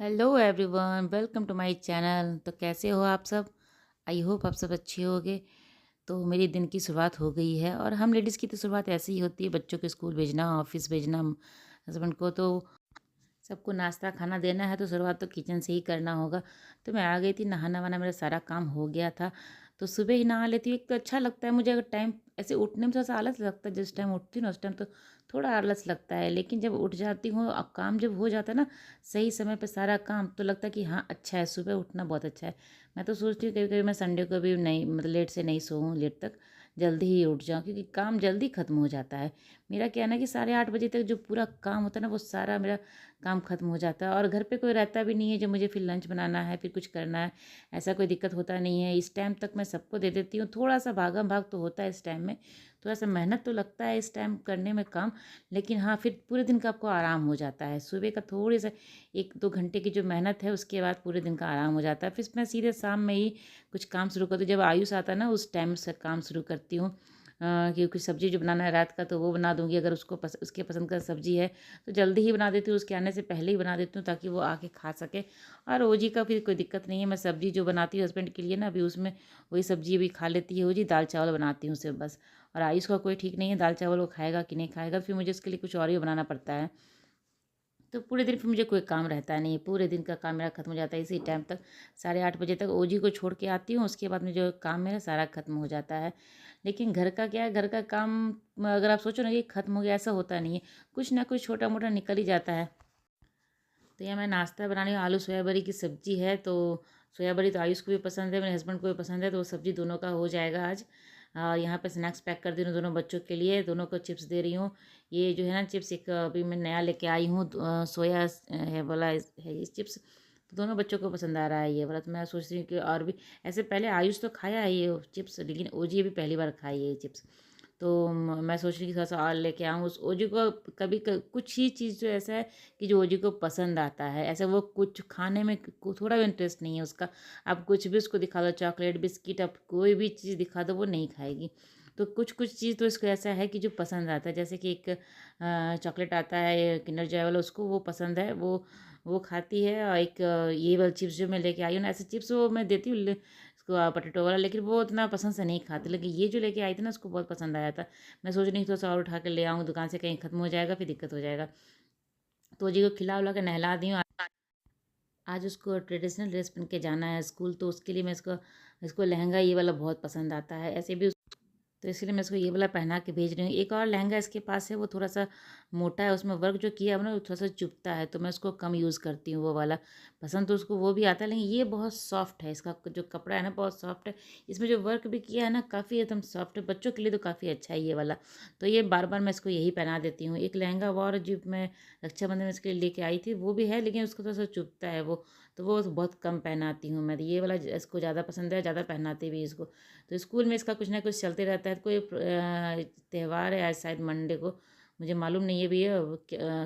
Hello everyone, welcome to my channel. तो कैसे हो आप सब? आई होप आप सब अच्छे होगे। तो मेरी दिन की शुरुआत हो गई है और हम लेडीज़ की तो शुरुआत ऐसे ही होती है, बच्चों को स्कूल भेजना, ऑफिस भेजना, हस्बैंड को तो सबको नाश्ता खाना देना है, तो शुरुआत तो किचन से ही करना होगा। तो मैं आ गई थी, नहाना वाना मेरा सारा काम हो गया था। तो सुबह ही नहा लेती हूँ, एक तो अच्छा लगता है मुझे। अगर टाइम ऐसे उठने में थोड़ा सा आलस लगता है, जिस टाइम उठती हूँ ना उस टाइम तो थोड़ा आलस लगता है, लेकिन जब उठ जाती हूँ अब काम जब हो जाता है ना सही समय पे सारा काम, तो लगता है कि हाँ अच्छा है, सुबह उठना बहुत अच्छा है। मैं तो सोचती हूँ कभी कभी मैं संडे को भी नहीं, मतलब लेट से नहीं सोऊं, लेट तक जल्दी ही उठ जाऊँ, क्योंकि काम जल्दी ख़त्म हो जाता है। मेरा क्या है ना कि 8:30 बजे तक जो पूरा काम होता है ना वो सारा मेरा काम ख़त्म हो जाता है, और घर पे कोई रहता भी नहीं है जो मुझे फिर लंच बनाना है, फिर कुछ करना है, ऐसा कोई दिक्कत होता नहीं है। इस टाइम तक मैं सबको दे देती हूँ। थोड़ा सा भागम भाग तो होता है इस टाइम में, थोड़ा सा मेहनत तो लगता है इस टाइम करने में काम, लेकिन हाँ फिर पूरे दिन का आपको आराम हो जाता है। सुबह का थोड़े सा 1-2 घंटे की जो मेहनत है उसके बाद पूरे दिन का आराम हो जाता है। फिर मैं सीधे शाम में ही कुछ काम शुरू करती हूँ। जब आयुष आता है ना उस टाइम से काम शुरू करती हूँ, क्योंकि सब्ज़ी जो बनाना है रात का तो वो बना दूँगी। अगर उसके पसंद का सब्ज़ी है तो जल्दी ही बना देती हूँ, उसके आने से पहले ही बना देती हूँ ताकि वो आके खा सके। और ओजी का फिर कोई दिक्कत नहीं है, मैं सब्ज़ी जो बनाती हूँ हस्बैंड के लिए ना, अभी उसमें वही सब्ज़ी अभी खा लेती है ओजी, दाल चावल बनाती हूँ सिर्फ बस। और आयुष का कोई ठीक नहीं है, दाल चावल वो खाएगा कि नहीं खाएगा, फिर मुझे उसके लिए कुछ और ही बनाना पड़ता है। तो पूरे दिन फिर मुझे कोई काम रहता नहीं है, पूरे दिन का काम मेरा खत्म हो जाता है इसी टाइम तक। 8:30 बजे तक ओजी को छोड़ के आती हूँ, उसके बाद में जो काम मेरा सारा खत्म हो जाता है। लेकिन घर का क्या है, घर का काम अगर आप सोचो ना कि खत्म हो गया, ऐसा होता नहीं है, कुछ ना कुछ छोटा मोटा निकल ही जाता है। तो यहाँ मैं नाश्ता बना रही हूँ, आलू सोयाबड़ी की सब्जी है। तो सोयाबड़ी तो आयुष को भी पसंद है, मेरे हस्बैंड को भी पसंद है, तो वो सब्जी दोनों का हो जाएगा आज। यहाँ पे स्नैक्स पैक कर दे रही हूँ दोनों बच्चों के लिए, दोनों को चिप्स दे रही हूँ। ये जो है ना चिप्स, एक अभी मैं नया लेके आई हूँ, सोया है वाला है ये चिप्स। तो दोनों बच्चों को पसंद आ रहा है ये वाला। तो मैं सोच रही हूँ कि और भी ऐसे, पहले आयुष तो खाया है ये चिप्स, लेकिन ओजी भी पहली बार खाई है ये चिप्स। तो मैं सोच रही हूँ कि थोड़ा सा और लेके आऊँ उस ओजी को। कुछ ही चीज़ जो ऐसा है कि जो ओजी को पसंद आता है, ऐसा वो कुछ खाने में थोड़ा भी इंटरेस्ट नहीं है उसका। आप कुछ भी उसको दिखा दो, चॉकलेट बिस्किट, आप कोई भी चीज़ दिखा दो वो नहीं खाएगी। तो कुछ कुछ चीज़ तो इसको ऐसा है कि जो पसंद आता है, जैसे कि एक चॉकलेट आता है किंडर जॉय वाला, उसको वो पसंद है, वो खाती है। और एक ये वाला चिप्स जो मैं लेके आई हूँ ना, ऐसे चिप्स वो मैं देती हूँ उसको पोटैटो वाला, लेकिन वो उतना पसंद से नहीं खाती। लेकिन ये जो लेके आई थी ना उसको बहुत पसंद आया था। मैं सोच रही थी थोड़ा सा और उठा के ले आऊँ दुकान से, कहीं खत्म हो जाएगा फिर दिक्कत हो जाएगा। तो जी को खिला उला के नहला दी हूँ। आज उसको ट्रेडिशनल ड्रेस पहन के जाना है स्कूल, तो उसके लिए मैं इसको इसको लहंगा ये वाला बहुत पसंद आता है, ऐसे भी तो इसलिए मैं इसको ये वाला पहना के भेज रही हूँ। एक और लहंगा इसके पास है, वो थोड़ा सा मोटा है, उसमें वर्क जो किया है ना वो थोड़ा सा चुभता है, तो मैं उसको कम यूज़ करती हूँ वो वाला। पसंद तो उसको वो भी आता है, लेकिन ये बहुत सॉफ्ट है, इसका जो कपड़ा है ना बहुत सॉफ्ट है। इसमें जो वर्क भी किया है ना काफ़ी एकदम सॉफ्ट है, बच्चों के लिए तो काफ़ी अच्छा है ये वाला। तो ये बार बार मैं इसको यही पहना देती हूँ। एक लहंगा और जो मैं रक्षाबंधन में इसके लिए लेके आई थी वो भी है, लेकिन उसको थोड़ा सा चुभता है वो, तो वो बहुत कम पहनाती हूँ मैं। तो ये वाला इसको ज़्यादा पसंद है, ज़्यादा पहनाती भी इसको। तो स्कूल में इसका कुछ ना कुछ चलते रहता है। कोई त्यौहार है आज शायद मंडे को, मुझे मालूम नहीं है भी है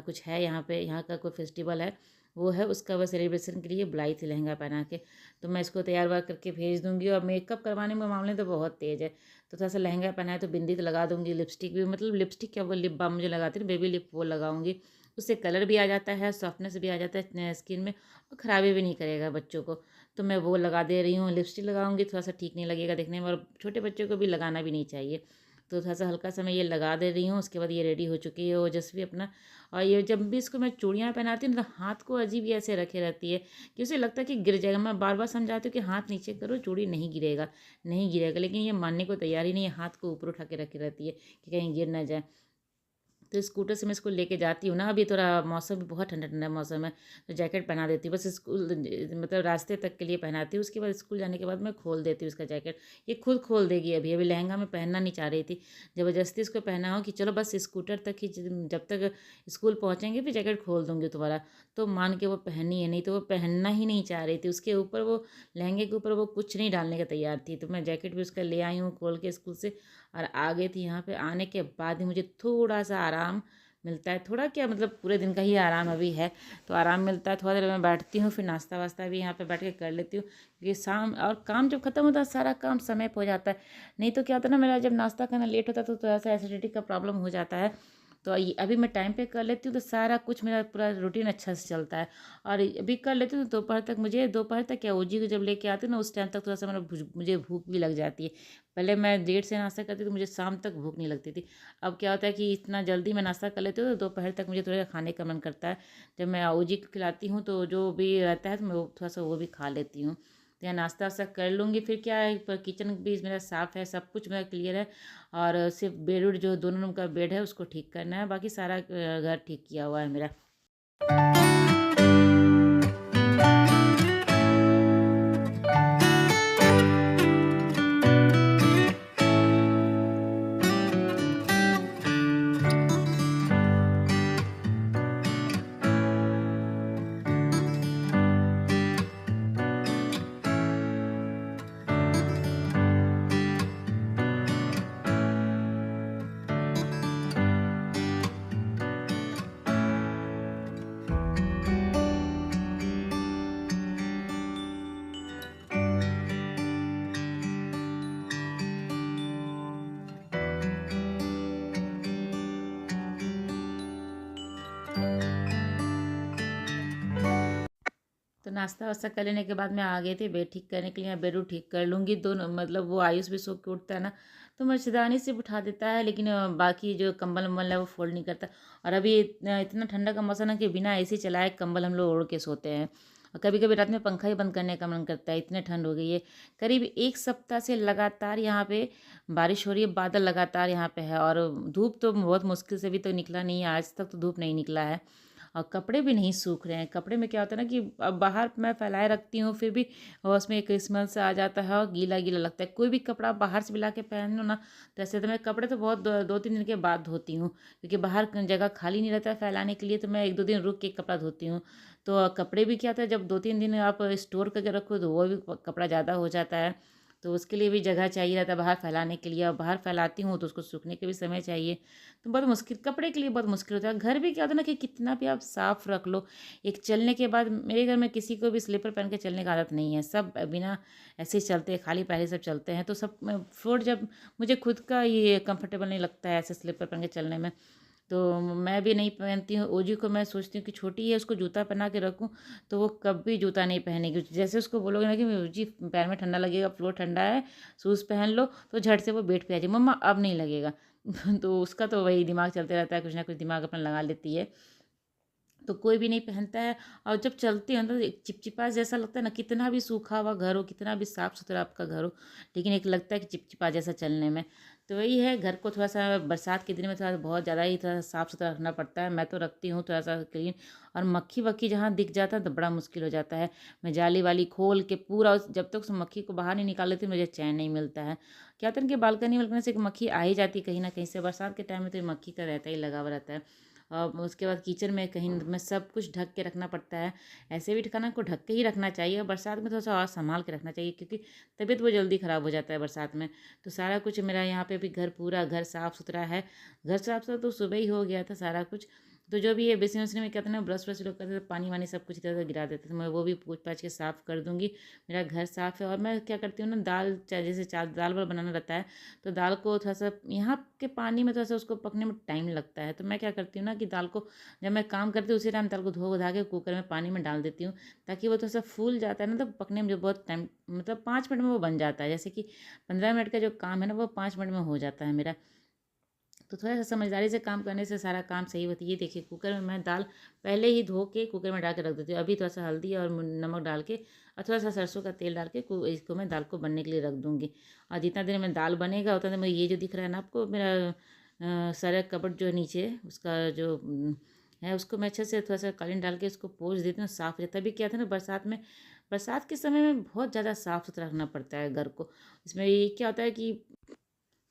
कुछ है यहाँ पे, यहाँ का कोई फेस्टिवल है वो है, उसका वह सेलिब्रेशन के लिए बुलाई थी लहंगा पहना के। तो मैं इसको तैयार वार करके भेज दूँगी। और मेकअप करवाने में मामले तो बहुत तेज़ है, तो थोड़ा सा लहंगा पहना है तो बिंदी तो लगा दूँगी, लिपस्टिक भी, मतलब लिपस्टिक क्या, वो लिप बाम मुझे लगाती है, बेबी लिप वो लगाऊंगी। उससे कलर भी आ जाता है, सॉफ्टनेस भी आ जाता है स्किन में, और ख़राबी भी नहीं करेगा बच्चों को। तो मैं वो लगा दे रही हूँ। लिपस्टिक लगाऊंगी थोड़ा सा ठीक नहीं लगेगा देखने में, और छोटे बच्चों को भी लगाना भी नहीं चाहिए। तो थोड़ा सा हल्का सा मैं ये लगा दे रही हूँ। उसके बाद ये रेडी हो चुकी है ओजस्वी अपना। और ये जब भी इसको मैं चूड़ियाँ पहनाती हूँ तो हाथ को अजीब ही ऐसे रखे रहती है कि उसे लगता है कि गिर जाएगा। मैं बार बार समझाती हूँ कि हाथ नीचे करो, चूड़ी नहीं गिरेगा, नहीं गिरेगा, लेकिन ये मानने को तैयार ही नहीं है, हाथ को ऊपर उठा के रखे रहती है कि कहीं गिर ना जाए। तो स्कूटर से मैं इसको लेके जाती हूँ ना, अभी थोड़ा मौसम भी बहुत ठंडा ठंडा मौसम है, तो जैकेट पहना देती हूँ बस स्कूल, मतलब रास्ते तक के लिए पहनाती हूँ। उसके बाद स्कूल जाने के बाद मैं खोल देती हूँ इसका जैकेट। ये खुद खोल देगी। अभी अभी लहंगा में पहनना नहीं चाह रही थी, ज़बरदस्ती इसको पहना हो कि चलो बस स्कूटर तक ही, जब तक स्कूल पहुँचेंगे फिर जैकेट खोल दूँगी दोबारा। तो मान के वो पहनी है, नहीं तो वो पहनना ही नहीं चाह रही थी। उसके ऊपर वो लहंगे के ऊपर वो कुछ नहीं डालने का तैयार थी। तो मैं जैकेट भी उसका ले आई हूँ खोल के स्कूल से, और आ गई थी यहाँ पे। आने के बाद ही मुझे थोड़ा सा आराम मिलता है, थोड़ा क्या मतलब पूरे दिन का ही आराम अभी है, तो आराम मिलता है। थोड़ा देर मैं बैठती हूँ, फिर नाश्ता वास्ता भी यहाँ पे बैठ के कर लेती हूँ, क्योंकि शाम और काम जब खत्म होता है सारा काम समय पे हो जाता है। नहीं तो क्या होता है ना, मेरा जब नाश्ता खाना लेट होता है तो थोड़ा सा एसिडिटी का प्रॉब्लम हो जाता है। तो ये अभी मैं टाइम पे कर लेती हूँ तो सारा कुछ मेरा पूरा रूटीन अच्छा से चलता है। और अभी कर लेती हूँ तो दोपहर तक क्या ओजी को जब लेके आती हूँ ना उस टाइम तक थोड़ा सा मुझे भूख भी लग जाती है। पहले मैं देर से नाश्ता करती थी तो मुझे शाम तक भूख नहीं लगती थी। अब क्या होता है कि इतना जल्दी मैं नाश्ता कर लेती हूँ तो दोपहर तक मुझे थोड़ा खाने का मन करता है। जब मैं ओजी को खिलाती हूँ तो जो भी रहता है तो मैं थोड़ा सा वो भी खा लेती हूँ। तो यहाँ नाश्ता वास्ता कर लूँगी, फिर क्या है किचन भी मेरा साफ़ है, सब कुछ मेरा क्लियर है। और सिर्फ बेड उड जो दोनों रूम का बेड है उसको ठीक करना है, बाकी सारा घर ठीक किया हुआ है मेरा। तो नाश्ता वास्ता कर लेने के बाद मैं आ गई थी बेड ठीक करने के लिए। मैं बेड ठीक कर लूँगी दोनों, मतलब वो आयुष भी सो के उठता है ना तो मच्छरदानी से उठा देता है, लेकिन बाकी जो कंबल वम्बल है वो फोल्ड नहीं करता। और अभी इतना ठंडा का मौसम है कि बिना एसी चलाए कंबल हम लोग ओढ़ के सोते हैं। और कभी कभी रात में पंखा ही बंद करने का मन करता है, इतने ठंड हो गई है। करीब एक सप्ताह से लगातार यहाँ पे बारिश हो रही है, बादल लगातार यहाँ पे है। और धूप तो बहुत मुश्किल से भी तो निकला नहीं है, आज तक तो धूप नहीं निकला है। और कपड़े भी नहीं सूख रहे हैं। कपड़े में क्या होता है ना कि अब बाहर मैं फैलाए रखती हूँ फिर भी उसमें एक स्मेल से आ जाता है और गीला गीला लगता है। कोई भी कपड़ा बाहर से भी ला के पहन लो ना तो ऐसे तो मैं कपड़े तो बहुत 2-3 दिन के बाद धोती हूँ, क्योंकि बाहर जगह खाली नहीं रहता है फैलाने के लिए, तो मैं 1-2 दिन रुक के कपड़ा धोती हूँ। तो कपड़े भी क्या होता है जब 2-3 दिन आप स्टोर करके रखो तो वो भी कपड़ा ज़्यादा हो जाता है। तो उसके लिए भी जगह चाहिए रहता है बाहर फैलाने के लिए, और बाहर फैलाती हूँ तो उसको सूखने के भी समय चाहिए। तो बहुत मुश्किल, कपड़े के लिए बहुत मुश्किल होता है। घर भी क्या होता है ना कि कितना भी आप साफ़ रख लो, एक चलने के बाद मेरे घर में किसी को भी स्लीपर पहन के चलने की आदत नहीं है। सब बिना ऐसे ही चलते हैं, खाली पैर ही सब चलते हैं। तो सब फ्लोर जब मुझे खुद का ये कंफर्टेबल नहीं लगता है ऐसे स्लीपर पहन के चलने में, तो मैं भी नहीं पहनती हूँ। ओजी को मैं सोचती हूँ कि छोटी है, उसको जूता पहना के रखूँ तो वो कभी जूता नहीं पहनेगी। जैसे उसको बोलोगे ना कि ओजी पैर में ठंडा लगेगा, फ्लोर ठंडा है, शूज़ पहन लो, तो झट से वो बेड पे आ जाए, मम्मा अब नहीं लगेगा। तो उसका तो वही दिमाग चलते रहता है, कुछ ना कुछ दिमाग अपना लगा लेती है। तो कोई भी नहीं पहनता है। और जब चलती है ना तो एक चिपचिपा जैसा लगता है ना, कितना भी सूखा हुआ घर हो, कितना भी साफ़ सुथरा आपका घर हो, लेकिन एक लगता है कि चिपचिपा जैसा चलने में। तो वही है, घर को थोड़ा सा बरसात के दिन में थोड़ा बहुत ज़्यादा ही थोड़ा साफ़ सुथरा रखना पड़ता है। मैं तो रखती हूँ थोड़ा सा क्लीन। और मक्खी वक्खी जहाँ दिख जाता है तो बड़ा मुश्किल हो जाता है। मैं जाली वाली खोल के पूरा जब तक उस मक्खी को बाहर नहीं निकाल लेती मुझे चैन नहीं मिलता है। क्या होता है कि बालकनी वालकनी से एक मक्खी आ ही जाती है कहीं ना कहीं से, बरसात के टाइम में तो ये मक्खी का रहता ही लगा हुआ रहता है। और उसके बाद किचन में कहीं में सब कुछ ढक के रखना पड़ता है। ऐसे भी खाना को ढक के ही रखना चाहिए, और बरसात में थोड़ा सा और संभाल के रखना चाहिए, क्योंकि तबीयत वो जल्दी ख़राब हो जाता है बरसात में। तो सारा कुछ मेरा यहाँ पे भी पूरा घर साफ़ सुथरा है। घर साफ़ सुथरा तो सुबह ही हो गया था सारा कुछ। तो जो भी ये बेसिन वेसिन में कहते हैं ना, ब्रश व्रश लोग करते थे, पानी वानी सब कुछ इधर उधर गिरा देते थे, मैं वो भी पूछ पाछ के साफ़ कर दूँगी। मेरा घर साफ़ है। और मैं क्या करती हूँ ना, दाल चाहे जैसे दाल वाल बनाना रहता है तो दाल को थोड़ा सा यहाँ के पानी में थोड़ा सा उसको पकने में टाइम लगता है। तो मैं क्या करती हूँ ना कि दाल को जब मैं काम करती हूँ उसी टाइम दाल को धो धा के कुकर में पानी में डाल देती हूँ, ताकि वो थोड़ा सा फूल जाता है ना, तो पकने में जो बहुत टाइम, मतलब 5 मिनट में वो बन जाता है। जैसे कि 15 मिनट का जो काम है ना वो 5 मिनट में हो जाता है मेरा। तो थोड़ा सा समझदारी से काम करने से सारा काम सही होती है। ये देखिए कुकर में मैं दाल पहले ही धो के कुकर में डाल के रख देती हूँ। अभी थोड़ा सा हल्दी और नमक डाल के और थोड़ा सा सरसों का तेल डाल के इसको मैं दाल को बनने के लिए रख दूँगी। और जितना देर में दाल बनेगा उतना देर में ये जो दिख रहा है ना आपको, मेरा सारा कबर्ड जो है नीचे उसका जो है उसको मैं अच्छे से थोड़ा सा कालीन डाल के उसको पोंछ देती हूँ, साफ़ हो जाता है। अभी क्या था ना बरसात में, बरसात के समय में बहुत ज़्यादा साफ़ सुथरा रखना पड़ता है घर को। इसमें ये क्या होता है कि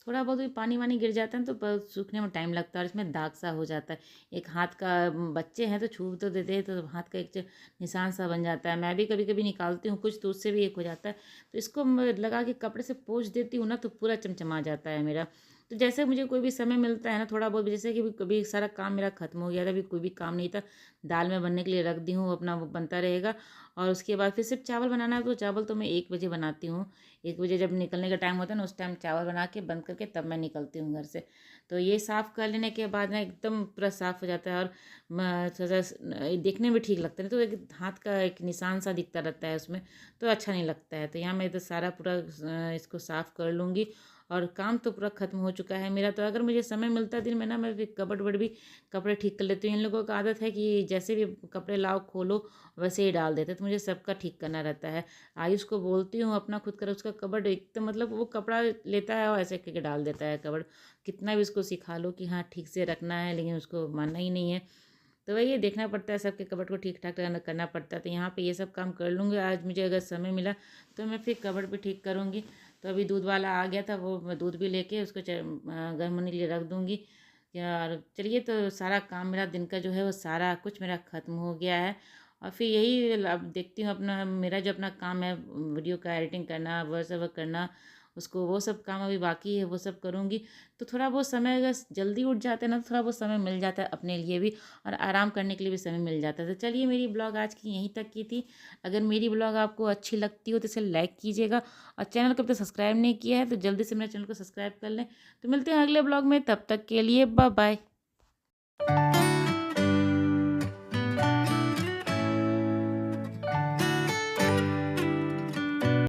थोड़ा बहुत भी पानी वानी गिर जाता है तो सूखने में टाइम लगता है, और इसमें दाग सा हो जाता है। एक हाथ का बच्चे हैं तो छू तो देते हैं तो हाथ का एक जो निशान सा बन जाता है। मैं भी कभी कभी निकालती हूँ कुछ तो उससे भी एक हो जाता है। तो इसको मैं लगा के कपड़े से पोंछ देती हूँ ना तो पूरा चमचमा जाता है मेरा। तो जैसे मुझे कोई भी समय मिलता है ना थोड़ा बहुत, जैसे कि कभी सारा काम मेरा खत्म हो गया था, अभी कोई भी काम नहीं था, दाल मैं बनने के लिए रख दी हूँ, अपना वो बनता रहेगा। और उसके बाद फिर सिर्फ चावल बनाना है, तो चावल तो मैं 1 बजे बनाती हूँ। 1 बजे जब निकलने का टाइम होता है ना, उस टाइम चावल बना के बंद करके तब मैं निकलती हूँ घर से। तो ये साफ़ कर लेने के बाद ना एकदम पूरा साफ़ हो जाता है, और थोड़ा सा देखने में ठीक लगता है, नहीं तो एक हाथ का एक निशान सा दिखता रहता है उसमें, तो अच्छा नहीं लगता है। तो यहाँ मैं तो सारा पूरा इसको साफ़ कर लूँगी, और काम तो पूरा ख़त्म हो चुका है मेरा। तो अगर मुझे समय मिलता है दिन में ना, मैं फिर कबर्ड वबर्ड भी कपड़े ठीक कर लेती हूँ। इन लोगों का आदत है कि जैसे भी कपड़े लाओ खोलो वैसे ही डाल देते हैं, तो मुझे सबका ठीक करना रहता है। आयुष को बोलती हूँ अपना खुद कर, उसका कबर्ड एकदम मतलब वो कपड़ा लेता है और ऐसे करके डाल देता है कबर्ड। कितना भी उसको सिखा लो कि हाँ ठीक से रखना है, लेकिन उसको मानना ही नहीं है। तो वही ये देखना पड़ता है, सबके कबर्ड को ठीक ठाक करना पड़ता है। तो यहाँ पे ये सब काम कर लूँगी, आज मुझे अगर समय मिला तो मैं फिर कबर्ड भी ठीक करूँगी। तो अभी दूध वाला आ गया था, वो मैं दूध भी लेके उसको गर्म होने के लिए रख दूँगी। यार चलिए, तो सारा काम मेरा दिन का जो है वो सारा कुछ मेरा ख़त्म हो गया है। और फिर यही अब देखती हूँ अपना, मेरा जो अपना काम है वीडियो का एडिटिंग करना, वॉइस ओवर करना, उसको वो सब काम अभी बाकी है, वो सब करूँगी। तो थोड़ा बहुत समय अगर जल्दी उठ जाते हैं ना, तो थोड़ा बहुत समय मिल जाता है अपने लिए भी, और आराम करने के लिए भी समय मिल जाता है। तो चलिए, मेरी ब्लॉग आज की यहीं तक की थी। अगर मेरी ब्लॉग आपको अच्छी लगती हो तो इसे लाइक कीजिएगा, और चैनल को अभी तक सब्सक्राइब नहीं किया है तो जल्दी से मेरे चैनल को सब्सक्राइब कर लें। तो मिलते हैं अगले ब्लॉग में, तब तक के लिए बाय बाय।